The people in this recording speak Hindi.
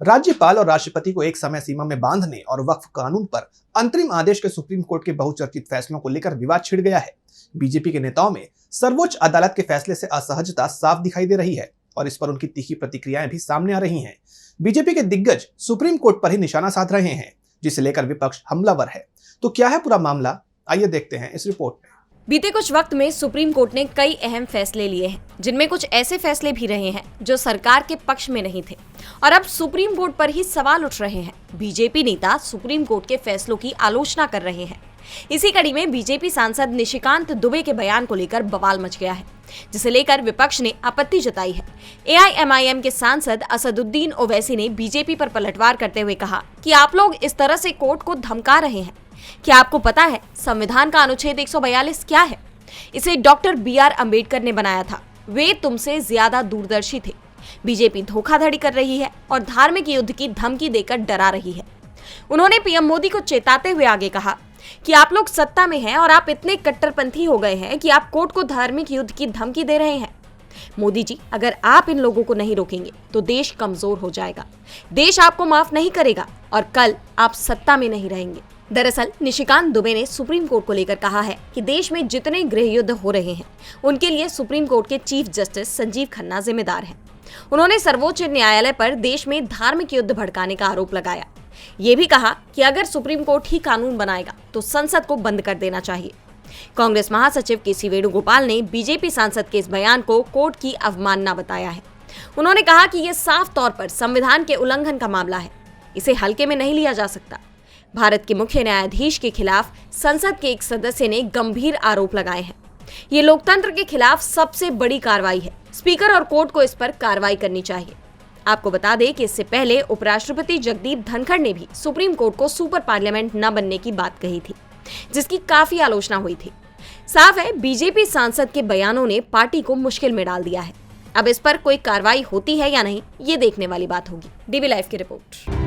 राज्यपाल और राष्ट्रपति को एक समय सीमा में बांधने और वक्फ कानून पर अंतरिम आदेश के सुप्रीम कोर्ट के बहुचर्चित फैसलों को लेकर विवाद छिड़ गया है। बीजेपी के नेताओं में सर्वोच्च अदालत के फैसले से असहजता साफ दिखाई दे रही है और इस पर उनकी तीखी प्रतिक्रियाएं भी सामने आ रही हैं। बीजेपी के दिग्गज सुप्रीम कोर्ट पर ही निशाना साध रहे हैं, जिसे लेकर विपक्ष हमलावर है। तो क्या है पूरा मामला, आइए देखते हैं इस रिपोर्ट में। बीते कुछ वक्त में सुप्रीम कोर्ट ने कई अहम फैसले लिए हैं, जिनमें कुछ ऐसे फैसले भी रहे हैं जो सरकार के पक्ष में नहीं थे और अब सुप्रीम कोर्ट पर ही सवाल उठ रहे हैं। बीजेपी नेता सुप्रीम कोर्ट के फैसलों की आलोचना कर रहे हैं। इसी कड़ी में बीजेपी सांसद निशिकांत दुबे के बयान को लेकर बवाल मच गया है, जिसे लेकर विपक्ष ने आपत्ति जताई है। एआईएमआईएम के सांसद असदुद्दीन ओवैसी ने बीजेपी पर पलटवार करते हुए कहा कि आप लोग इस तरह से कोर्ट को धमका रहे हैं। क्या आपको पता है संविधान का अनुच्छेद 142 क्या है? इसे डॉक्टर बीआर अंबेडकर ने बनाया था। वे तुमसे ज्यादा दूरदर्शी थे। बीजेपी धोखाधड़ी कर रही है और धार्मिक युद्ध की धमकी देकर डरा रही है। उन्होंने पीएम मोदी को चेताते हुए आगे कहा कि आप लोग सत्ता में हैं और आप इतने कट्टरपंथी हो गए हैं कि आप कोर्ट को धार्मिक युद्ध की धमकी दे रहे हैं। मोदी जी, अगर आप इन लोगों को नहीं रोकेंगे तो देश कमजोर हो जाएगा। देश आपको माफ नहीं करेगा और कल आप सत्ता में नहीं रहेंगे। दरअसल निशिकांत दुबे ने सुप्रीम कोर्ट को लेकर कहा है कि देश में जितने गृह युद्ध हो रहे हैं उनके लिए सुप्रीम कोर्ट के चीफ जस्टिस संजीव खन्ना जिम्मेदार हैं। उन्होंने सर्वोच्च न्यायालय पर देश में धार्मिक युद्ध भड़काने का आरोप लगाया। ये भी कहा कि अगर सुप्रीम कोर्ट ही कानून बनाएगा तो संसद को बंद कर देना चाहिए। कांग्रेस महासचिव के.सी. वेणुगोपाल ने बीजेपी सांसद के इस बयान को कोर्ट की अवमानना बताया है। उन्होंने कहा कि यह साफ तौर पर संविधान के उल्लंघन का मामला है, इसे हल्के में नहीं लिया जा सकता। भारत के मुख्य न्यायाधीश के खिलाफ संसद के एक सदस्य ने गंभीर आरोप लगाए हैं। ये लोकतंत्र के खिलाफ सबसे बड़ी कार्रवाई है। स्पीकर और कोर्ट को इस पर कार्रवाई करनी चाहिए। आपको बता दें कि इससे पहले उपराष्ट्रपति जगदीप धनखड़ ने भी सुप्रीम कोर्ट को सुपर पार्लियामेंट न बनने की बात कही थी, जिसकी काफी आलोचना हुई थी। साफ है, बीजेपी सांसद के बयानों ने पार्टी को मुश्किल में डाल दिया है। अब इस पर कोई कार्रवाई होती है या नहीं, ये देखने वाली बात होगी। डीबी लाइव की रिपोर्ट।